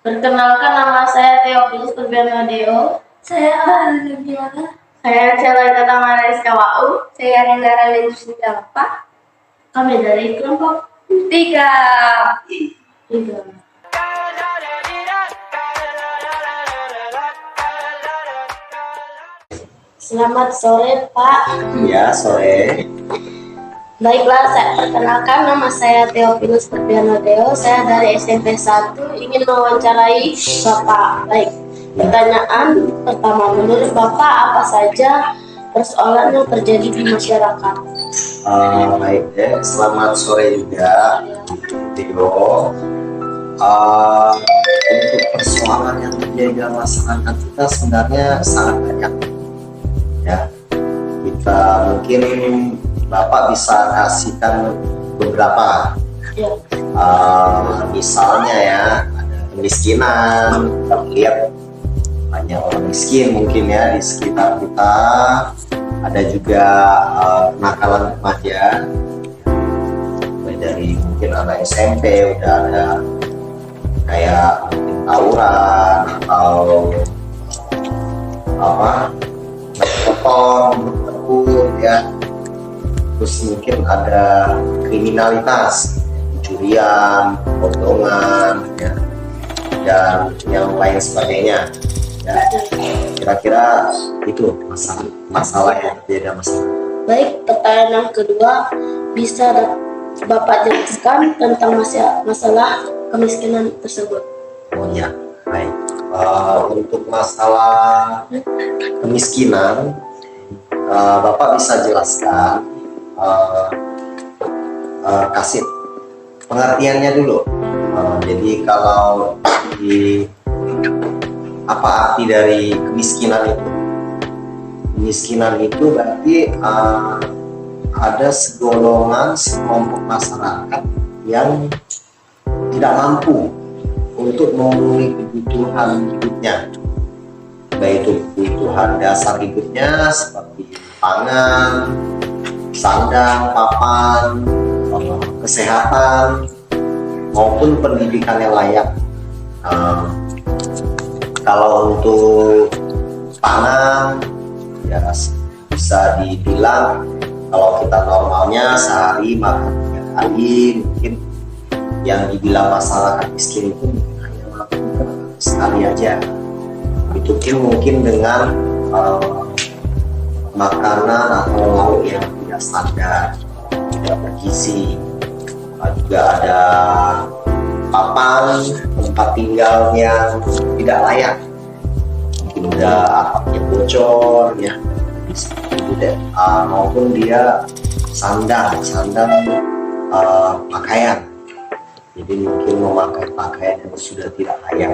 Perkenalkan, nama saya Theophilus Turbianodeo. Saya Alana Giana. Saya Celana Tamara Rizkawau. Saya Rendara Lenjus Dalapa. Kami dari kelompok 3. 3. Selamat sore, Pak. Ya, sore. Baiklah, saya perkenalkan, nama saya Theophilus Turbianodeo. Saya dari SMP 1 ingin mewawancarai Bapak. Baik, pertanyaan pertama, menurut Bapak apa saja persoalan yang terjadi di masyarakat? Baik ya, selamat sore juga, Tio. Untuk persoalan yang terjadi dalam masyarakat kita sebenarnya sangat banyak. Ya, kita mungkin Bapak bisa kasihkan beberapa. Ya. Misalnya ya, ada kemiskinan, kita lihat banyak orang miskin mungkin ya di sekitar kita. Ada juga kenakalan remaja, dari mungkin anak SMP udah ada kayak mungkin tawuran atau motor berebut ya. Terus mungkin ada kriminalitas, pencurian, pembohongan ya, dan yang lain sebagainya ya. Kira-kira itu masalah yang terjadi dalam masyarakat. Baik, pertanyaan yang kedua, bisa Bapak jelaskan tentang masalah kemiskinan tersebut? Oh ya, baik. Untuk masalah kemiskinan, Bapak bisa jelaskan, kasih pengertiannya dulu. Jadi kalau apa arti dari kemiskinan itu? Kemiskinan itu berarti ada sekelompok masyarakat yang tidak mampu untuk memenuhi kebutuhan hidupnya, baik itu kebutuhan dasar hidupnya seperti pangan, sandang, papan, kesehatan, maupun pendidikan yang layak. Kalau untuk pangan ya bisa dibilang kalau kita normalnya sehari makan 3 kali, mungkin yang dibilang masyarakat miskin itu hanya makan sekali aja. Itu pun mungkin dengan makanan atau lauk yang tidak standar, tidak bergizi. Juga ada papan tempat tinggal yang tidak layak, mungkin udah atapnya bocor ya, maupun dia sandang pakaian, jadi mungkin memakai pakaian yang sudah tidak layak.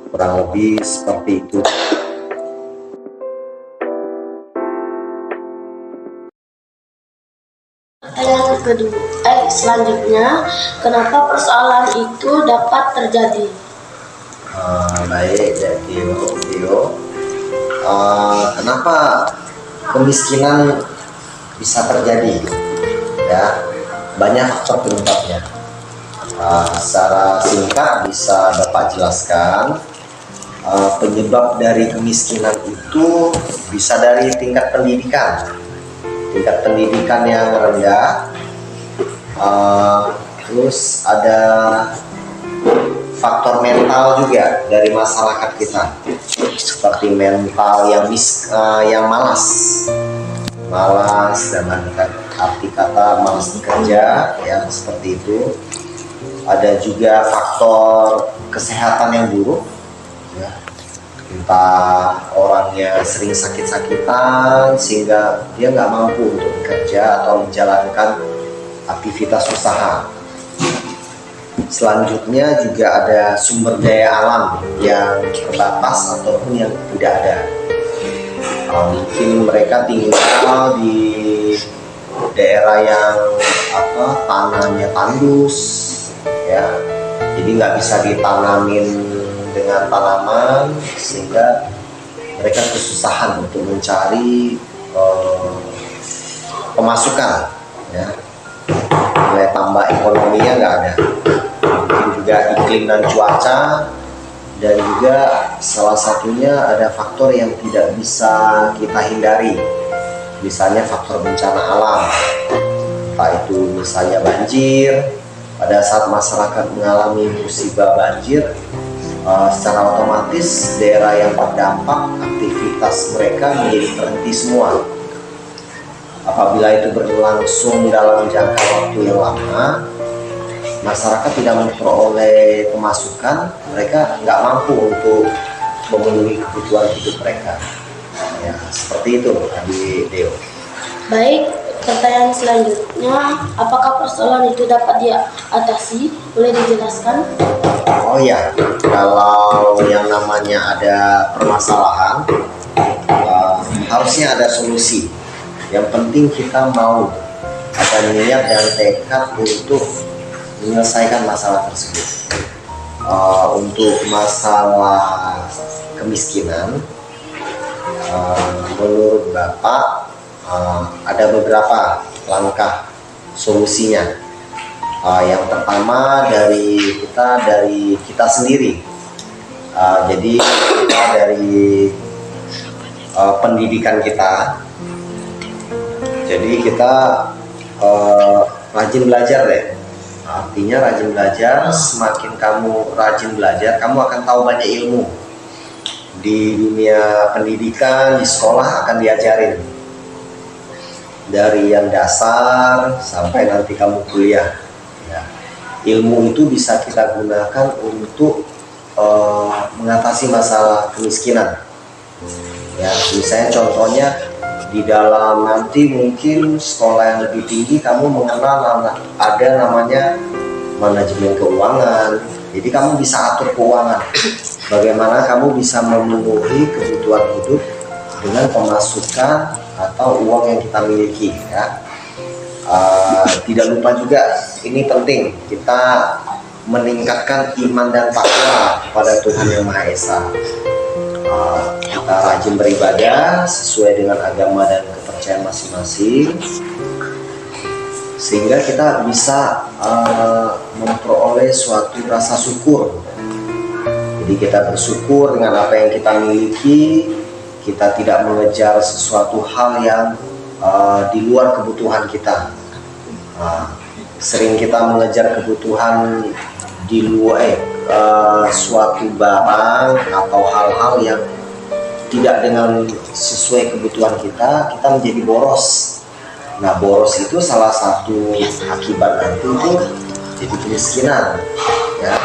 Kurang lebih seperti itu. Pertanyaan kedua, selanjutnya, kenapa persoalan itu dapat terjadi? Baik ya, Tio. Kenapa kemiskinan bisa terjadi? Ya, banyak faktor penyebabnya. Secara singkat bisa Bapak jelaskan. Penyebab dari kemiskinan itu bisa dari tingkat pendidikan yang rendah, terus ada faktor mental juga dari masyarakat kita, seperti mental yang malas, dan arti kata malas bekerja ya, seperti itu. Ada juga faktor kesehatan yang buruk ya, entah orangnya sering sakit-sakitan sehingga dia nggak mampu untuk bekerja atau menjalankan aktivitas usaha. Selanjutnya juga ada sumber daya alam yang terbatas ataupun yang tidak ada. Mungkin mereka tinggal di daerah yang tanahnya tandus ya, jadi nggak bisa ditanamin dengan tanaman, sehingga mereka kesusahan untuk mencari pemasukan ya. memperoleh tambah ekonominya nggak ada. Mungkin juga iklim dan cuaca, dan juga salah satunya ada faktor yang tidak bisa kita hindari, misalnya faktor bencana alam, entah itu misalnya banjir. Pada saat masyarakat mengalami musibah banjir, secara otomatis daerah yang terdampak aktivitas mereka menjadi terhenti semua. Apabila itu berlangsung dalam jangka waktu yang lama, masyarakat tidak memperoleh pemasukan, mereka nggak mampu untuk memenuhi kebutuhan hidup mereka. Ya, seperti itu, Adik Deo. Baik, pertanyaan selanjutnya, apakah persoalan itu dapat diatasi? Boleh dijelaskan? Oh ya, kalau yang namanya ada permasalahan, harusnya ada solusi. Yang penting kita mau, ada niat dan tekad untuk menyelesaikan masalah tersebut. Untuk masalah kemiskinan, menurut Bapak ada beberapa langkah solusinya. Yang pertama dari kita sendiri. Jadi kita dari pendidikan kita. Jadi kita rajin belajar deh. Artinya rajin belajar, semakin kamu rajin belajar, kamu akan tahu banyak ilmu. Di dunia pendidikan, di sekolah akan diajarin. Dari yang dasar sampai nanti kamu kuliah. Ya. Ilmu itu bisa kita gunakan untuk mengatasi masalah kemiskinan. Ya, misalnya contohnya di dalam nanti mungkin sekolah yang lebih tinggi kamu mengenal ada namanya manajemen keuangan. Jadi kamu bisa atur keuangan. Bagaimana kamu bisa memenuhi kebutuhan hidup dengan pemasukan atau uang yang kita miliki, ya. Tidak lupa juga, ini penting, kita meningkatkan iman dan takwa kepada Tuhan Yang Maha Esa. Kita rajin beribadah sesuai dengan agama dan kepercayaan masing-masing, sehingga kita bisa memperoleh suatu rasa syukur. Jadi kita bersyukur dengan apa yang kita miliki. Kita tidak mengejar sesuatu hal yang di luar kebutuhan kita. Sering kita mengejar kebutuhan di luar suatu barang atau hal-hal yang tidak dengan sesuai kebutuhan kita menjadi boros. Nah, boros itu salah satu akibat nanti itu jadi kemiskinan. Ya.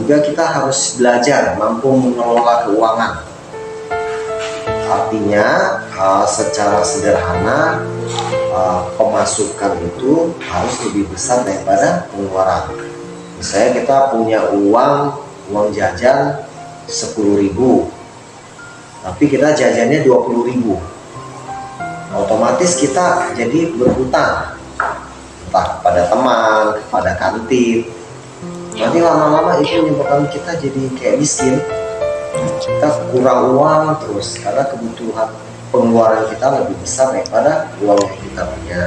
Juga kita harus belajar mampu mengelola keuangan. Artinya secara sederhana pemasukan itu harus lebih besar daripada pengeluaran. Misalnya kita punya uang jajan 10.000, tapi kita jajannya 20.000, otomatis kita jadi berhutang, entah kepada teman, kepada kantin. Nanti lama-lama itu menyebabkan kita jadi kayak miskin. Kita kurang uang terus karena kebutuhan pengeluaran kita lebih besar daripada uang yang kita punya.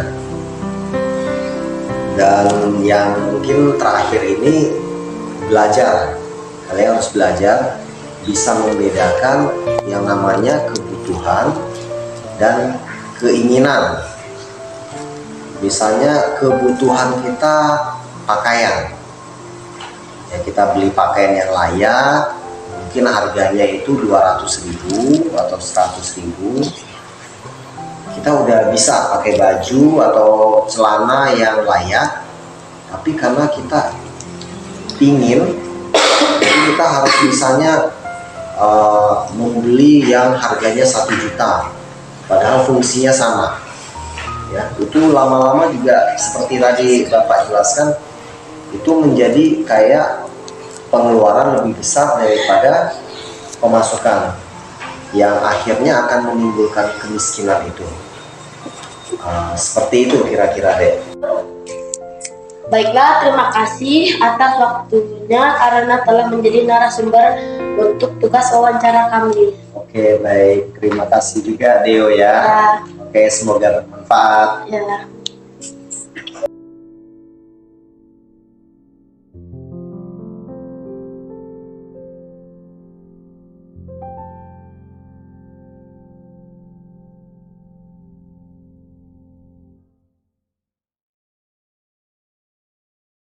Dan yang mungkin terakhir ini, belajar. Kalian harus belajar bisa membedakan yang namanya kebutuhan dan keinginan. Misalnya kebutuhan kita pakaian, ya kita beli pakaian yang layak, mungkin harganya itu 200.000 atau 100.000. Kita udah bisa pakai baju atau celana yang layak, tapi karena kita ingin, jadi kita harus misalnya membeli yang harganya 1 juta, padahal fungsinya sama. Ya, itu lama-lama juga seperti tadi Bapak jelaskan, itu menjadi kayak pengeluaran lebih besar daripada pemasukan, yang akhirnya akan menimbulkan kemiskinan itu. Seperti itu kira-kira deh. Baiklah, terima kasih atas waktunya karena telah menjadi narasumber untuk tugas wawancara kami. Oke, baik. Terima kasih juga Deo ya. Oke, semoga bermanfaat. Ya.